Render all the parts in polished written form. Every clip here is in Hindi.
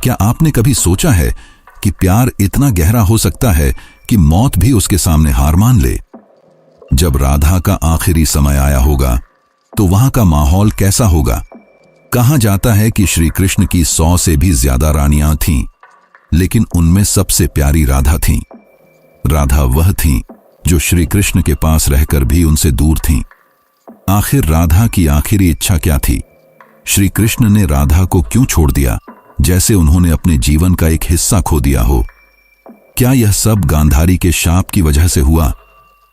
क्या आपने कभी सोचा है कि प्यार इतना गहरा हो सकता है कि मौत भी उसके सामने हार मान ले? जब राधा का आखिरी समय आया होगा तो वहां का माहौल कैसा होगा? कहा जाता है कि श्री कृष्ण की 100 से भी ज्यादा रानियां थीं, लेकिन उनमें सबसे प्यारी राधा थीं। राधा वह थीं जो श्री कृष्ण के पास रहकर भी उनसे दूर थीं। आखिर राधा की आखिरी इच्छा क्या थी? श्री कृष्ण ने राधा को क्यों छोड़ दिया, जैसे उन्होंने अपने जीवन का एक हिस्सा खो दिया हो? क्या यह सब गांधारी के शाप की वजह से हुआ?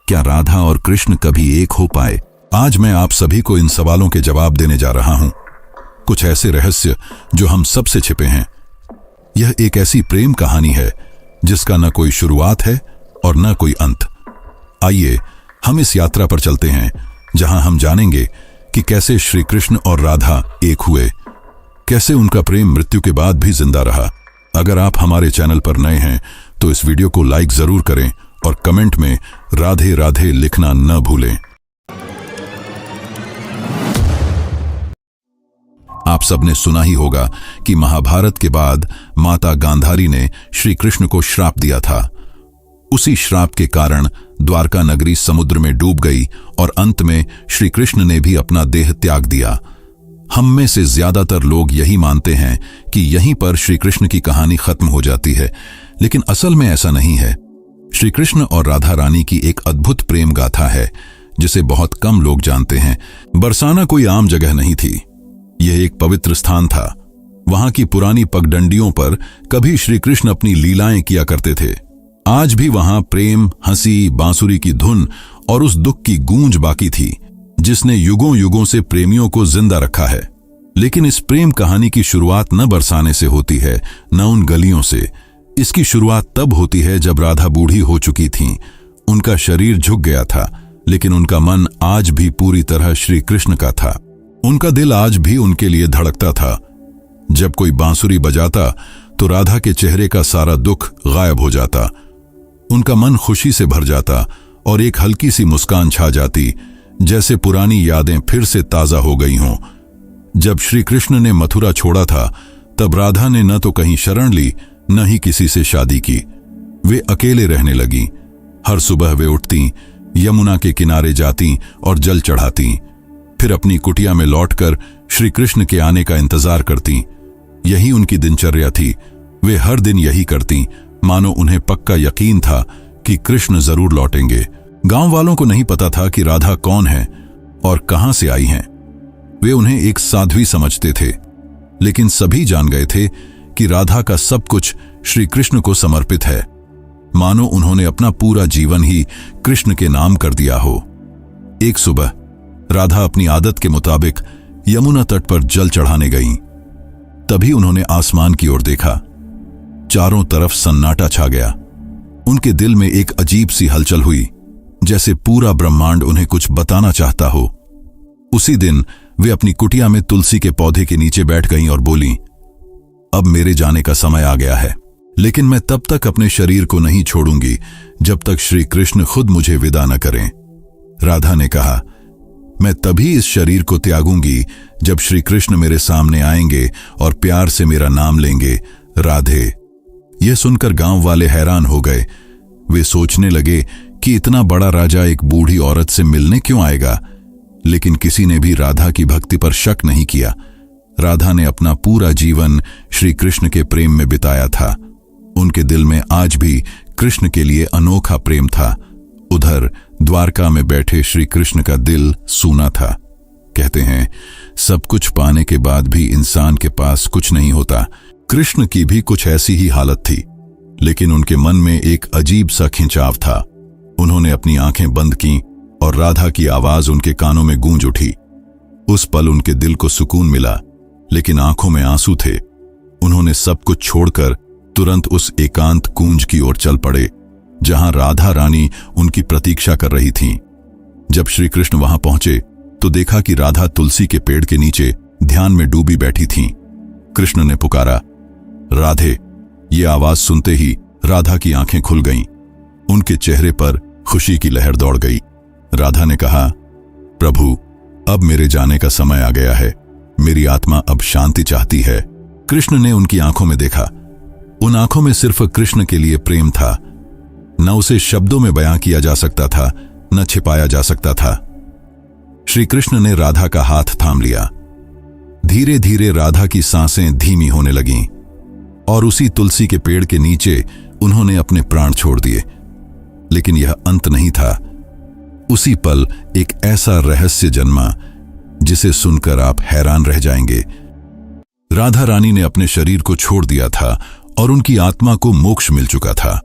क्या राधा और कृष्ण कभी एक हो पाए? आज मैं आप सभी को इन सवालों के जवाब देने जा रहा हूं, कुछ ऐसे रहस्य जो हम सबसे छिपे हैं। यह एक ऐसी प्रेम कहानी है जिसका न कोई शुरुआत है और न कोई अंत। आइए हम इस यात्रा पर चलते हैं, जहां हम जानेंगे कि कैसे श्री कृष्ण और राधा एक हुए, कैसे उनका प्रेम मृत्यु के बाद भी जिंदा रहा। अगर आप हमारे चैनल पर नए हैं तो इस वीडियो को लाइक जरूर करें और कमेंट में राधे राधे लिखना न भूलें। आप सबने सुना ही होगा कि महाभारत के बाद माता गांधारी ने श्री कृष्ण को श्राप दिया था। उसी श्राप के कारण द्वारका नगरी समुद्र में डूब गई और अंत में श्री कृष्ण ने भी अपना देह त्याग दिया। हम में से ज्यादातर लोग यही मानते हैं कि यहीं पर श्री कृष्ण की कहानी खत्म हो जाती है, लेकिन असल में ऐसा नहीं है। श्री कृष्ण और राधा रानी की एक अद्भुत प्रेम गाथा है जिसे बहुत कम लोग जानते हैं। बरसाना कोई आम जगह नहीं थी, यह एक पवित्र स्थान था। वहां की पुरानी पगडंडियों पर कभी श्री कृष्ण अपनी लीलाएं किया करते थे। आज भी वहां प्रेम, हंसी, बांसुरी की धुन और उस दुख की गूंज बाकी थी जिसने युगों युगों से प्रेमियों को जिंदा रखा है। लेकिन इस प्रेम कहानी की शुरुआत न बरसाने से होती है, न उन गलियों से। इसकी शुरुआत तब होती है जब राधा बूढ़ी हो चुकी थीं। उनका शरीर झुक गया था, लेकिन उनका मन आज भी पूरी तरह श्री कृष्ण का था। उनका दिल आज भी उनके लिए धड़कता था। जब कोई बांसुरी बजाता तो राधा के चेहरे का सारा दुख गायब हो जाता। उनका मन खुशी से भर जाता और एक हल्की सी मुस्कान छा जाती, जैसे पुरानी यादें फिर से ताजा हो गई हों। जब श्री कृष्ण ने मथुरा छोड़ा था तब राधा ने न तो कहीं शरण ली, न ही किसी से शादी की। वे अकेले रहने लगी। हर सुबह वे उठती, यमुना के किनारे जाती और जल चढ़ाती, फिर अपनी कुटिया में लौटकर श्री कृष्ण के आने का इंतजार करती। यही उनकी दिनचर्या थी। वे हर दिन यही करती, मानो उन्हें पक्का यकीन था कि कृष्ण जरूर लौटेंगे। गांव वालों को नहीं पता था कि राधा कौन है और कहां से आई हैं। वे उन्हें एक साध्वी समझते थे, लेकिन सभी जान गए थे कि राधा का सब कुछ श्री कृष्ण को समर्पित है, मानो उन्होंने अपना पूरा जीवन ही कृष्ण के नाम कर दिया हो। एक सुबह राधा अपनी आदत के मुताबिक यमुना तट पर जल चढ़ाने गईं। तभी उन्होंने आसमान की ओर देखा। चारों तरफ सन्नाटा छा गया। उनके दिल में एक अजीब सी हलचल हुई, जैसे पूरा ब्रह्मांड उन्हें कुछ बताना चाहता हो। उसी दिन वे अपनी कुटिया में तुलसी के पौधे के नीचे बैठ गईं और बोलीं, अब मेरे जाने का समय आ गया है, लेकिन मैं तब तक अपने शरीर को नहीं छोड़ूंगी जब तक श्री कृष्ण खुद मुझे विदा न करें। राधा ने कहा, मैं तभी इस शरीर को त्यागूंगी जब श्री कृष्ण मेरे सामने आएंगे और प्यार से मेरा नाम लेंगे, राधे। यह सुनकर गांव वाले हैरान हो गए। वे सोचने लगे कि इतना बड़ा राजा एक बूढ़ी औरत से मिलने क्यों आएगा, लेकिन किसी ने भी राधा की भक्ति पर शक नहीं किया। राधा ने अपना पूरा जीवन श्री कृष्ण के प्रेम में बिताया था। उनके दिल में आज भी कृष्ण के लिए अनोखा प्रेम था। उधर द्वारका में बैठे श्री कृष्ण का दिल सूना था। कहते हैं, सब कुछ पाने के बाद भी इंसान के पास कुछ नहीं होता। कृष्ण की भी कुछ ऐसी ही हालत थी, लेकिन उनके मन में एक अजीब सा खिंचाव था। उन्होंने अपनी आंखें बंद कीं और राधा की आवाज उनके कानों में गूंज उठी। उस पल उनके दिल को सुकून मिला, लेकिन आंखों में आंसू थे। उन्होंने सब कुछ छोड़कर तुरंत उस एकांत कुंज की ओर चल पड़े, जहां राधा रानी उनकी प्रतीक्षा कर रही थीं। जब श्री कृष्ण वहां पहुंचे तो देखा कि राधा तुलसी के पेड़ के नीचे ध्यान में डूबी बैठी थीं। कृष्ण ने पुकारा, राधे। ये आवाज सुनते ही राधा की आंखें खुल गईं। उनके चेहरे पर खुशी की लहर दौड़ गई। राधा ने कहा, प्रभु, अब मेरे जाने का समय आ गया है। मेरी आत्मा अब शांति चाहती है। कृष्ण ने उनकी आंखों में देखा। उन आंखों में सिर्फ कृष्ण के लिए प्रेम था। न उसे शब्दों में बयां किया जा सकता था, न छिपाया जा सकता था। श्री कृष्ण ने राधा का हाथ थाम लिया। धीरे धीरे राधा की सांसें धीमी होने लगीं और उसी तुलसी के पेड़ के नीचे उन्होंने अपने प्राण छोड़ दिए। लेकिन यह अंत नहीं था। उसी पल एक ऐसा रहस्य जन्मा जिसे सुनकर आप हैरान रह जाएंगे। राधा रानी ने अपने शरीर को छोड़ दिया था और उनकी आत्मा को मोक्ष मिल चुका था,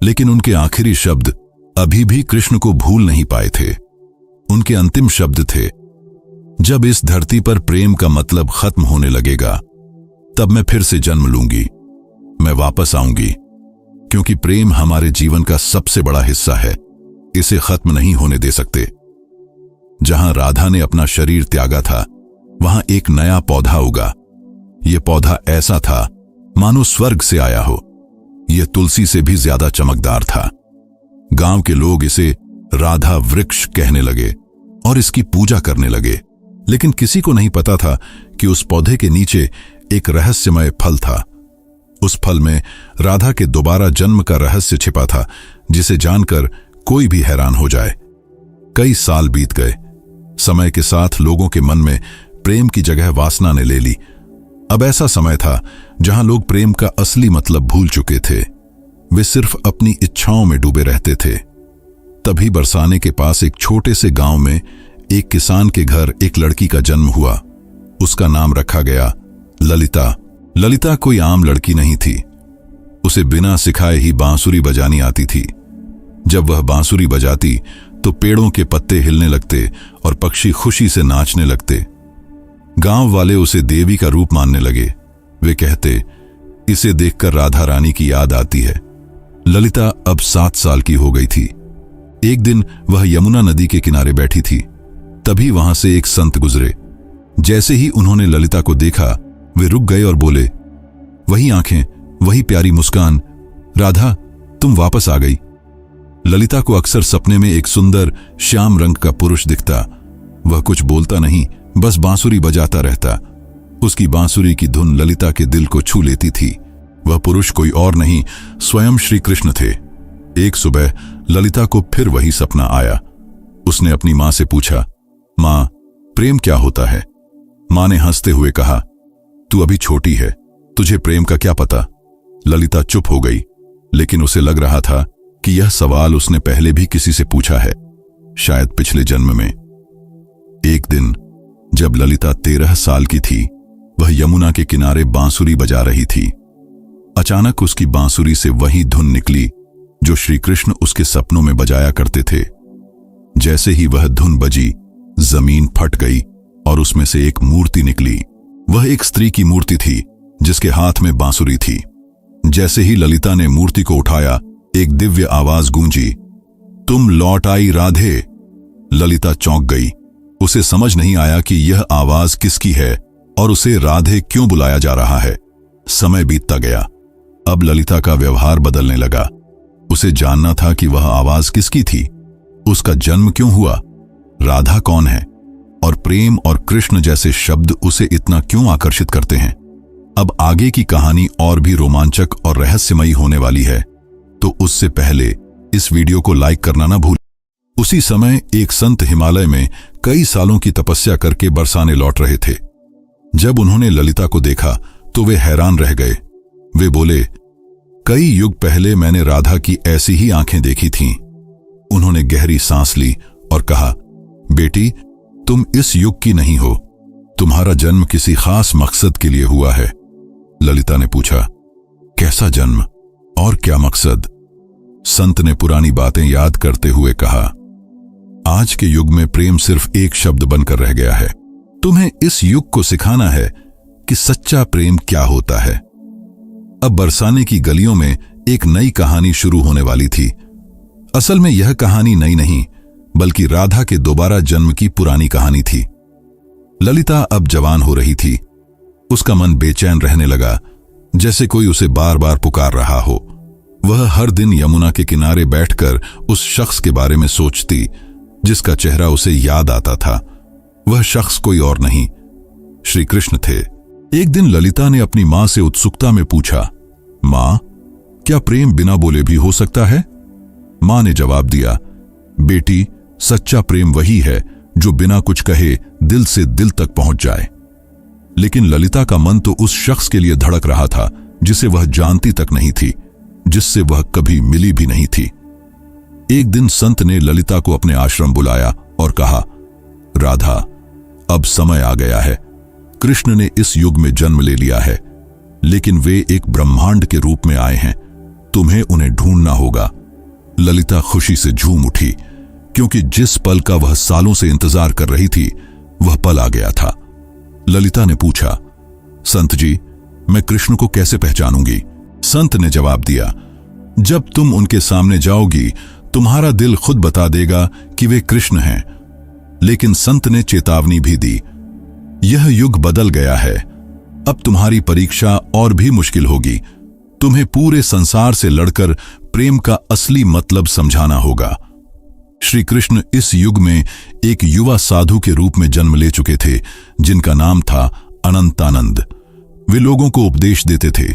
लेकिन उनके आखिरी शब्द अभी भी कृष्ण को भूल नहीं पाए थे। उनके अंतिम शब्द थे, जब इस धरती पर प्रेम का मतलब खत्म होने लगेगा, तब मैं फिर से जन्म लूंगी, मैं वापस आऊंगी, क्योंकि प्रेम हमारे जीवन का सबसे बड़ा हिस्सा है, इसे खत्म नहीं होने दे सकते। जहां राधा ने अपना शरीर त्यागा था, वहां एक नया पौधा उगा। यह पौधा ऐसा था मानो स्वर्ग से आया हो। यह तुलसी से भी ज्यादा चमकदार था। गांव के लोग इसे राधा वृक्ष कहने लगे और इसकी पूजा करने लगे। लेकिन किसी को नहीं पता था कि उस पौधे के नीचे एक रहस्यमय फल था। उस फल में राधा के दोबारा जन्म का रहस्य छिपा था, जिसे जानकर कोई भी हैरान हो जाए। कई साल बीत गए। समय के साथ लोगों के मन में प्रेम की जगह वासना ने ले ली। अब ऐसा समय था जहां लोग प्रेम का असली मतलब भूल चुके थे। वे सिर्फ अपनी इच्छाओं में डूबे रहते थे। तभी बरसाने के पास एक छोटे से गांव में एक किसान के घर एक लड़की का जन्म हुआ। उसका नाम रखा गया ललिता। ललिता कोई आम लड़की नहीं थी। उसे बिना सिखाए ही बांसुरी बजानी आती थी। जब वह बांसुरी बजाती तो पेड़ों के पत्ते हिलने लगते और पक्षी खुशी से नाचने लगते। गांव वाले उसे देवी का रूप मानने लगे। वे कहते, इसे देखकर राधा रानी की याद आती है। ललिता अब 7 साल की हो गई थी। एक दिन वह यमुना नदी के किनारे बैठी थी। तभी वहां से एक संत गुजरे। जैसे ही उन्होंने ललिता को देखा, वे रुक गए और बोले, वही आंखें, वही प्यारी मुस्कान, राधा तुम वापस आ गई। ललिता को अक्सर सपने में एक सुंदर श्याम रंग का पुरुष दिखता। वह कुछ बोलता नहीं, बस बांसुरी बजाता रहता। उसकी बांसुरी की धुन ललिता के दिल को छू लेती थी। वह पुरुष कोई और नहीं, स्वयं श्री कृष्ण थे। एक सुबह ललिता को फिर वही सपना आया। उसने अपनी मां से पूछा, मां, प्रेम क्या होता है? मां ने हंसते हुए कहा, तू अभी छोटी है, तुझे प्रेम का क्या पता। ललिता चुप हो गई, लेकिन उसे लग रहा था कि यह सवाल उसने पहले भी किसी से पूछा है, शायद पिछले जन्म में। एक दिन जब ललिता 13 साल की थी, वह यमुना के किनारे बांसुरी बजा रही थी। अचानक उसकी बांसुरी से वही धुन निकली जो श्री कृष्ण उसके सपनों में बजाया करते थे। जैसे ही वह धुन बजी, जमीन फट गई और उसमें से एक मूर्ति निकली। वह एक स्त्री की मूर्ति थी जिसके हाथ में बांसुरी थी। जैसे ही ललिता ने मूर्ति को उठाया, एक दिव्य आवाज गूंजी, तुम लौट आई राधे। ललिता चौंक गई। उसे समझ नहीं आया कि यह आवाज किसकी है और उसे राधे क्यों बुलाया जा रहा है। समय बीतता गया। अब ललिता का व्यवहार बदलने लगा। उसे जानना था कि वह आवाज किसकी थी, उसका जन्म क्यों हुआ, राधा कौन है और प्रेम और कृष्ण जैसे शब्द उसे इतना क्यों आकर्षित करते हैं। अब आगे की कहानी और भी रोमांचक और रहस्यमयी होने वाली है, तो उससे पहले इस वीडियो को लाइक करना ना भूलें। उसी समय एक संत हिमालय में कई सालों की तपस्या करके बरसाने लौट रहे थे। जब उन्होंने ललिता को देखा तो वे हैरान रह गए। वे बोले, कई युग पहले मैंने राधा की ऐसी ही आंखें देखी थीं। उन्होंने गहरी सांस ली और कहा, बेटी तुम इस युग की नहीं हो, तुम्हारा जन्म किसी खास मकसद के लिए हुआ है। ललिता ने पूछा, कैसा जन्म और क्या मकसद? संत ने पुरानी बातें याद करते हुए कहा, आज के युग में प्रेम सिर्फ एक शब्द बनकर रह गया है। तुम्हें इस युग को सिखाना है कि सच्चा प्रेम क्या होता है। अब बरसाने की गलियों में एक नई कहानी शुरू होने वाली थी। असल में यह कहानी नई नहीं, बल्कि राधा के दोबारा जन्म की पुरानी कहानी थी। ललिता अब जवान हो रही थी। उसका मन बेचैन रहने लगा, जैसे कोई उसे बार बार पुकार रहा हो। वह हर दिन यमुना के किनारे बैठकर उस शख्स के बारे में सोचती जिसका चेहरा उसे याद आता था। वह शख्स कोई और नहीं, श्री कृष्ण थे। एक दिन ललिता ने अपनी मां से उत्सुकता में पूछा, मां, क्या प्रेम बिना बोले भी हो सकता है? मां ने जवाब दिया, बेटी, सच्चा प्रेम वही है जो बिना कुछ कहे दिल से दिल तक पहुंच जाए। लेकिन ललिता का मन तो उस शख्स के लिए धड़क रहा था जिसे वह जानती तक नहीं थी, जिससे वह कभी मिली भी नहीं थी। एक दिन संत ने ललिता को अपने आश्रम बुलाया और कहा, राधा, अब समय आ गया है। कृष्ण ने इस युग में जन्म ले लिया है, लेकिन वे एक ब्रह्मांड के रूप में आए हैं। तुम्हें उन्हें ढूंढना होगा। ललिता खुशी से झूम उठी, क्योंकि जिस पल का वह सालों से इंतजार कर रही थी वह पल आ गया था। ललिता ने पूछा, संत जी, मैं कृष्ण को कैसे पहचानूंगी? संत ने जवाब दिया, जब तुम उनके सामने जाओगी तुम्हारा दिल खुद बता देगा कि वे कृष्ण हैं। लेकिन संत ने चेतावनी भी दी, यह युग बदल गया है। अब तुम्हारी परीक्षा और भी मुश्किल होगी। तुम्हें पूरे संसार से लड़कर प्रेम का असली मतलब समझाना होगा। श्री कृष्ण इस युग में एक युवा साधु के रूप में जन्म ले चुके थे, जिनका नाम था अनंतानंद। वे लोगों को उपदेश देते थे।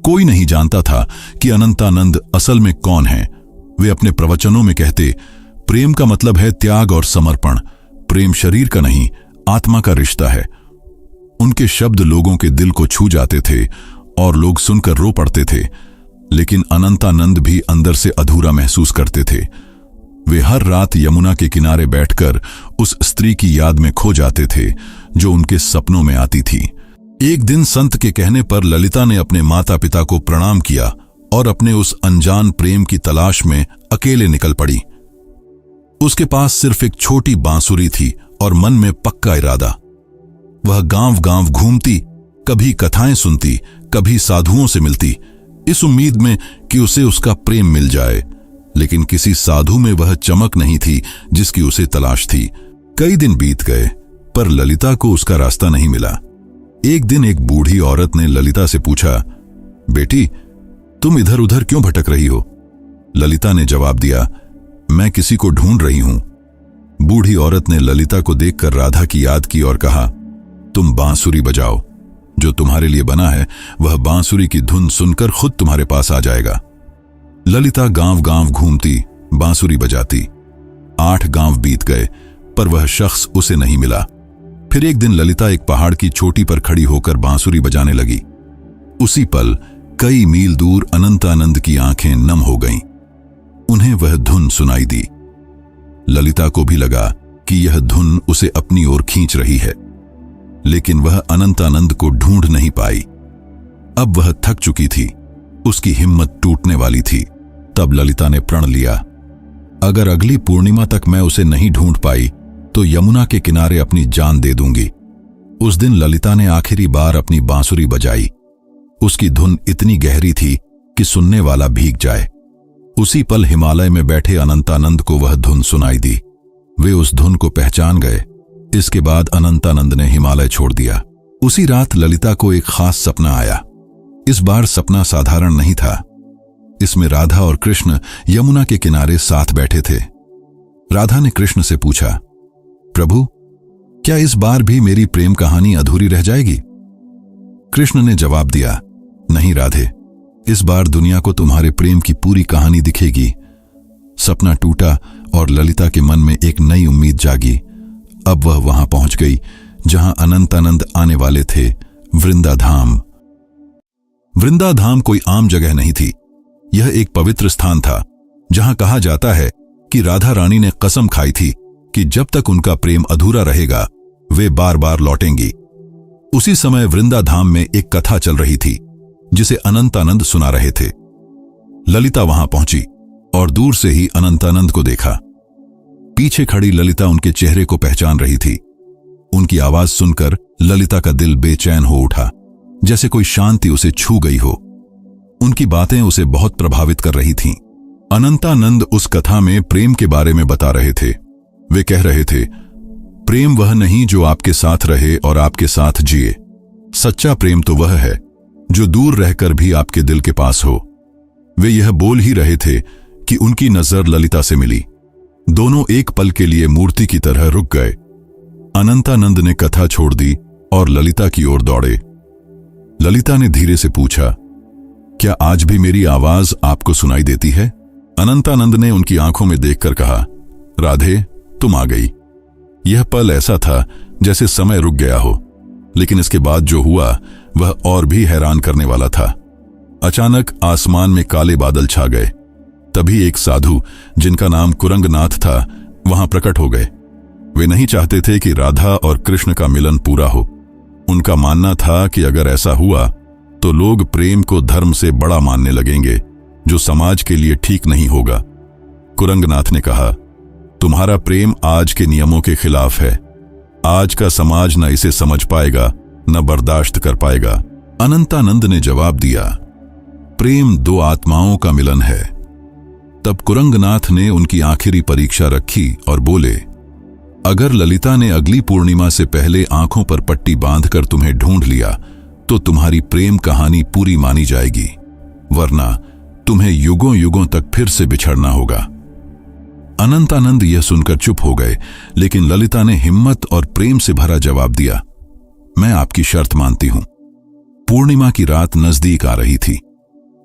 कोई नहीं जानता था कि अनंतानंद असल में कौन है। वे अपने प्रवचनों में कहते, प्रेम का मतलब है त्याग और समर्पण। प्रेम शरीर का नहीं, आत्मा का रिश्ता है। उनके शब्द लोगों के दिल को छू जाते थे और लोग सुनकर रो पड़ते थे। लेकिन अनंतानंद भी अंदर से अधूरा महसूस करते थे। वे हर रात यमुना के किनारे बैठकर उस स्त्री की याद में खो जाते थे जो उनके सपनों में आती थी। एक दिन संत के कहने पर ललिता ने अपने माता पिता को प्रणाम किया और अपने उस अनजान प्रेम की तलाश में अकेले निकल पड़ी। उसके पास सिर्फ एक छोटी बांसुरी थी और मन में पक्का इरादा। वह गांव-गांव घूमती, कभी कथाएं सुनती, कभी साधुओं से मिलती, इस उम्मीद में कि उसे उसका प्रेम मिल जाए। लेकिन किसी साधु में वह चमक नहीं थी जिसकी उसे तलाश थी। कई दिन बीत गए, पर ललिता को उसका रास्ता नहीं मिला। एक दिन एक बूढ़ी औरत ने ललिता से पूछा, बेटी, तुम इधर उधर क्यों भटक रही हो? ललिता ने जवाब दिया, मैं किसी को ढूंढ रही हूं। बूढ़ी औरत ने ललिता को देखकर राधा की याद की और कहा, तुम बांसुरी बजाओ। जो तुम्हारे लिए बना है वह बांसुरी की धुन सुनकर खुद तुम्हारे पास आ जाएगा। ललिता गांव-गांव घूमती, बांसुरी बजाती। 8 गांव बीत गए, पर वह शख्स उसे नहीं मिला। फिर एक दिन ललिता एक पहाड़ की चोटी पर खड़ी होकर बांसुरी बजाने लगी। उसी पल कई मील दूर अनंतानंद की आंखें नम हो गईं। उन्हें वह धुन सुनाई दी। ललिता को भी लगा कि यह धुन उसे अपनी ओर खींच रही है, लेकिन वह अनंतानंद को ढूंढ नहीं पाई। अब वह थक चुकी थी, उसकी हिम्मत टूटने वाली थी। तब ललिता ने प्रण लिया, अगर अगली पूर्णिमा तक मैं उसे नहीं ढूंढ पाई तो यमुना के किनारे अपनी जान दे दूंगी। उस दिन ललिता ने आखिरी बार अपनी बांसुरी बजाई। उसकी धुन इतनी गहरी थी कि सुनने वाला भीग जाए। उसी पल हिमालय में बैठे अनंतानंद को वह धुन सुनाई दी। वे उस धुन को पहचान गए। इसके बाद अनंतानंद ने हिमालय छोड़ दिया। उसी रात ललिता को एक खास सपना आया। इस बार सपना साधारण नहीं था। इसमें राधा और कृष्ण यमुना के किनारे साथ बैठे थे। राधा ने कृष्ण से पूछा, प्रभु, क्या इस बार भी मेरी प्रेम कहानी अधूरी रह जाएगी? कृष्ण ने जवाब दिया, नहीं राधे, इस बार दुनिया को तुम्हारे प्रेम की पूरी कहानी दिखेगी। सपना टूटा और ललिता के मन में एक नई उम्मीद जागी। अब वह वहां पहुंच गई जहां अनंतानंद आने वाले थे, वृंदाधाम। वृंदाधाम कोई आम जगह नहीं थी। यह एक पवित्र स्थान था जहां कहा जाता है कि राधा रानी ने कसम खाई थी कि जब तक उनका प्रेम अधूरा रहेगा वे बार बार लौटेंगी। उसी समय वृंदाधाम में एक कथा चल रही थी जिसे अनंतानंद सुना रहे थे। ललिता वहां पहुंची और दूर से ही अनंतानंद को देखा। पीछे खड़ी ललिता उनके चेहरे को पहचान रही थी। उनकी आवाज सुनकर ललिता का दिल बेचैन हो उठा, जैसे कोई शांति उसे छू गई हो। उनकी बातें उसे बहुत प्रभावित कर रही थीं। अनंतानंद उस कथा में प्रेम के बारे में बता रहे थे। वे कह रहे थे, प्रेम वह नहीं जो आपके साथ रहे और आपके साथ जिए। सच्चा प्रेम तो वह है जो दूर रहकर भी आपके दिल के पास हो। वे यह बोल ही रहे थे कि उनकी नजर ललिता से मिली। दोनों एक पल के लिए मूर्ति की तरह रुक गए। अनंतानंद ने कथा छोड़ दी और ललिता की ओर दौड़े। ललिता ने धीरे से पूछा, क्या आज भी मेरी आवाज आपको सुनाई देती है? अनंतानंद ने उनकी आंखों में देखकर कहा, राधे, तुम आ गई। यह पल ऐसा था जैसे समय रुक गया हो, लेकिन इसके बाद जो हुआ वह और भी हैरान करने वाला था। अचानक आसमान में काले बादल छा गए। तभी एक साधु, जिनका नाम कुरंगनाथ था, वहां प्रकट हो गए। वे नहीं चाहते थे कि राधा और कृष्ण का मिलन पूरा हो। उनका मानना था कि अगर ऐसा हुआ तो लोग प्रेम को धर्म से बड़ा मानने लगेंगे, जो समाज के लिए ठीक नहीं होगा। कुरंगनाथ ने कहा, तुम्हारा प्रेम आज के नियमों के खिलाफ है। आज का समाज न इसे समझ पाएगा, न बर्दाश्त कर पाएगा। अनंतानंद ने जवाब दिया, प्रेम दो आत्माओं का मिलन है। तब कुरंगनाथ ने उनकी आखिरी परीक्षा रखी और बोले, अगर ललिता ने अगली पूर्णिमा से पहले आंखों पर पट्टी बांधकर तुम्हें ढूंढ लिया तो तुम्हारी प्रेम कहानी पूरी मानी जाएगी, वरना तुम्हें युगों युगों तक फिर से बिछड़ना होगा। अनंतानंद यह सुनकर चुप हो गए, लेकिन ललिता ने हिम्मत और प्रेम से भरा जवाब दिया, मैं आपकी शर्त मानती हूं। पूर्णिमा की रात नजदीक आ रही थी।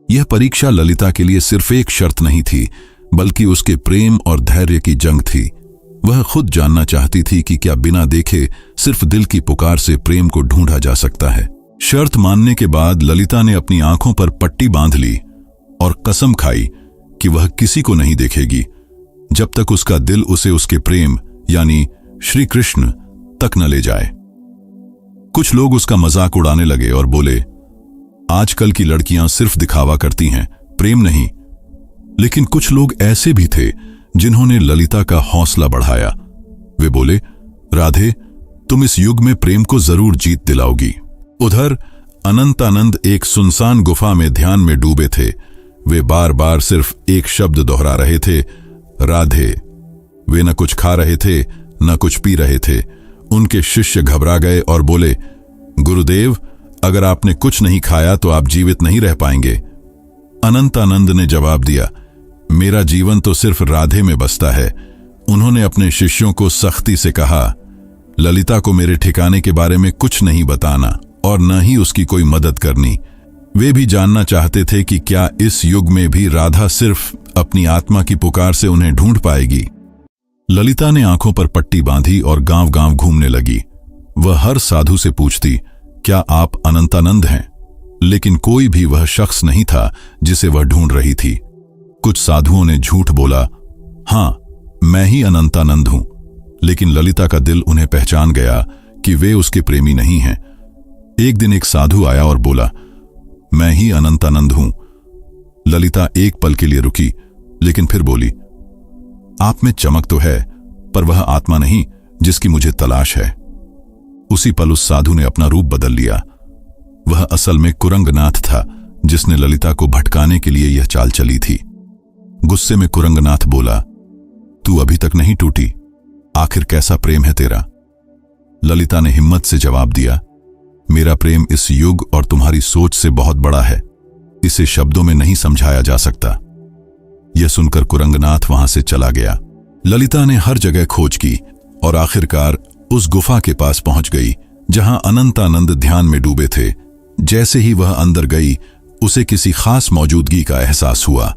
यह परीक्षा ललिता के लिए सिर्फ एक शर्त नहीं थी, बल्कि उसके प्रेम और धैर्य की जंग थी। वह खुद जानना चाहती थी कि क्या बिना देखे सिर्फ दिल की पुकार से प्रेम को ढूंढा जा सकता है। शर्त मानने के बाद ललिता ने अपनी आंखों पर पट्टी बांध ली और कसम खाई कि वह किसी को नहीं देखेगी जब तक उसका दिल उसे उसके प्रेम यानी श्री कृष्ण तक न ले जाए। कुछ लोग उसका मजाक उड़ाने लगे और बोले, आजकल की लड़कियां सिर्फ दिखावा करती हैं, प्रेम नहीं। लेकिन कुछ लोग ऐसे भी थे जिन्होंने ललिता का हौसला बढ़ाया। वे बोले, राधे, तुम इस युग में प्रेम को जरूर जीत दिलाओगी। उधर अनंतानंद एक सुनसान गुफा में ध्यान में डूबे थे। वे बार बार सिर्फ एक शब्द दोहरा रहे थे, राधे। वे न कुछ खा रहे थे, न कुछ पी रहे थे। उनके शिष्य घबरा गए और बोले, गुरुदेव, अगर आपने कुछ नहीं खाया तो आप जीवित नहीं रह पाएंगे। अनंतानंद ने जवाब दिया, मेरा जीवन तो सिर्फ राधे में बसता है। उन्होंने अपने शिष्यों को सख्ती से कहा, ललिता को मेरे ठिकाने के बारे में कुछ नहीं बताना और न ही उसकी कोई मदद करनी। वे भी जानना चाहते थे कि क्या इस युग में भी राधा सिर्फ अपनी आत्मा की पुकार से उन्हें ढूंढ पाएगी। ललिता ने आंखों पर पट्टी बांधी और गांव गांव घूमने लगी। वह हर साधु से पूछती, क्या आप अनंतानंद हैं? लेकिन कोई भी वह शख्स नहीं था जिसे वह ढूंढ रही थी। कुछ साधुओं ने झूठ बोला, हां, मैं ही अनंतानंद हूं। लेकिन ललिता का दिल उन्हें पहचान गया कि वे उसके प्रेमी नहीं हैं। एक दिन एक साधु आया और बोला, मैं ही अनंतानंद हूं। ललिता एक पल के लिए रुकी, लेकिन फिर बोली, आप में चमक तो है, पर वह आत्मा नहीं जिसकी मुझे तलाश है। उसी पल उस साधु ने अपना रूप बदल लिया। वह असल में कुरंगनाथ था, जिसने ललिता को भटकाने के लिए यह चाल चली थी। गुस्से में कुरंगनाथ बोला, तू अभी तक नहीं टूटी, आखिर कैसा प्रेम है तेरा? ललिता ने हिम्मत से जवाब दिया, मेरा प्रेम इस युग और तुम्हारी सोच से बहुत बड़ा है। इसे शब्दों में नहीं समझाया जा सकता। यह सुनकर कुरंगनाथ वहां से चला गया। ललिता ने हर जगह खोज की और आखिरकार उस गुफा के पास पहुंच गई जहां अनंतानंद ध्यान में डूबे थे। जैसे ही वह अंदर गई, उसे किसी खास मौजूदगी का एहसास हुआ।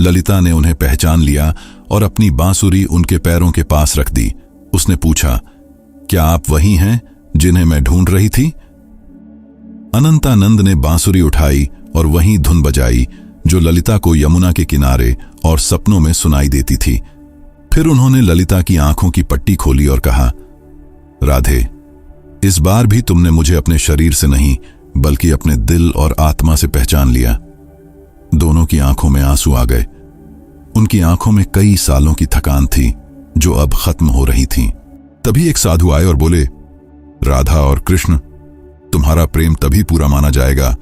ललिता ने उन्हें पहचान लिया और अपनी बांसुरी उनके पैरों के पास रख दी। उसने पूछा, क्या आप वही हैं जिन्हें मैं ढूंढ रही थी? अनंतानंद ने बांसुरी उठाई और वही धुन बजाई जो ललिता को यमुना के किनारे और सपनों में सुनाई देती थी। फिर उन्होंने ललिता की आंखों की पट्टी खोली और कहा, राधे, इस बार भी तुमने मुझे अपने शरीर से नहीं बल्कि अपने दिल और आत्मा से पहचान लिया। दोनों की आंखों में आंसू आ गए। उनकी आंखों में कई सालों की थकान थी जो अब खत्म हो रही थी। तभी एक साधु आए और बोले, राधा और कृष्ण, तुम्हारा प्रेम तभी पूरा माना जाएगा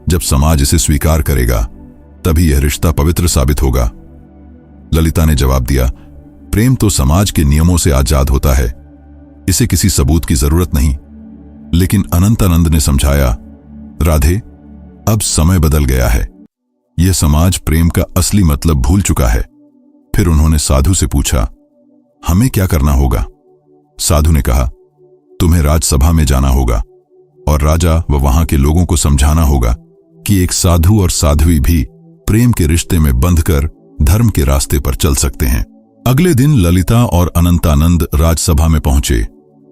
जब समाज इसे स्वीकार करेगा, तभी यह रिश्ता पवित्र साबित होगा। ललिता ने जवाब दिया, प्रेम तो समाज के नियमों से आजाद होता है, इसे किसी सबूत की जरूरत नहीं। लेकिन अनंतानंद ने समझाया, राधे, अब समय बदल गया है। यह समाज प्रेम का असली मतलब भूल चुका है। फिर उन्होंने साधु से पूछा, हमें क्या करना होगा? साधु ने कहा, तुम्हें राजसभा में जाना होगा और राजा व वहां के लोगों को समझाना होगा कि एक साधु और साध्वी भी प्रेम के रिश्ते में बंधकर धर्म के रास्ते पर चल सकते हैं। अगले दिन ललिता और अनंतानंद राजसभा में पहुंचे।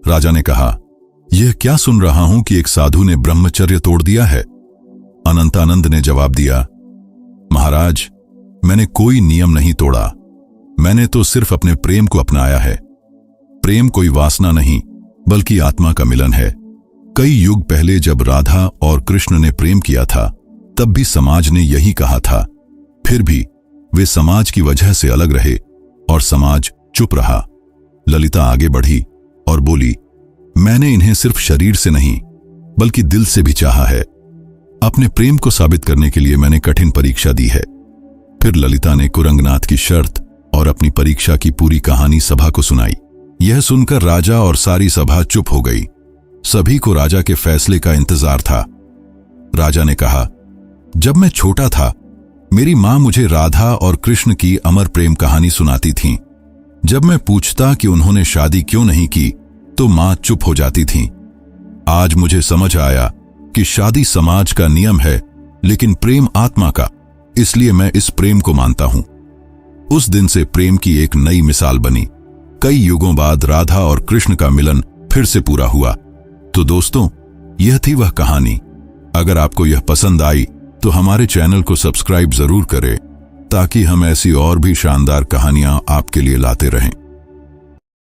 राजा ने कहा, यह क्या सुन रहा हूं कि एक साधु ने ब्रह्मचर्य तोड़ दिया है? अनंतानंद ने जवाब दिया, महाराज, मैंने कोई नियम नहीं तोड़ा, मैंने तो सिर्फ अपने प्रेम को अपनाया है। प्रेम कोई वासना नहीं बल्कि आत्मा का मिलन है। कई युग पहले जब राधा और कृष्ण ने प्रेम किया था तब भी समाज ने यही कहा था। फिर भी वे समाज की वजह से अलग रहे और समाज चुप रहा। ललिता आगे बढ़ी और बोली, मैंने इन्हें सिर्फ शरीर से नहीं बल्कि दिल से भी चाहा है। अपने प्रेम को साबित करने के लिए मैंने कठिन परीक्षा दी है। फिर ललिता ने कुरंगनाथ की शर्त और अपनी परीक्षा की पूरी कहानी सभा को सुनाई। यह सुनकर राजा और सारी सभा चुप हो गई। सभी को राजा के फैसले का इंतजार था। राजा ने कहा, जब मैं छोटा था मेरी मां मुझे राधा और कृष्ण की अमर प्रेम कहानी सुनाती थीं। जब मैं पूछता कि उन्होंने शादी क्यों नहीं की तो मां चुप हो जाती थीं। आज मुझे समझ आया कि शादी समाज का नियम है लेकिन प्रेम आत्मा का, इसलिए मैं इस प्रेम को मानता हूं। उस दिन से प्रेम की एक नई मिसाल बनी। कई युगों बाद राधा और कृष्ण का मिलन फिर से पूरा हुआ। तो दोस्तों, यह थी वह कहानी। अगर आपको यह पसंद आई तो हमारे चैनल को सब्सक्राइब जरूर करें ताकि हम ऐसी और भी शानदार कहानियां आपके लिए लाते रहें।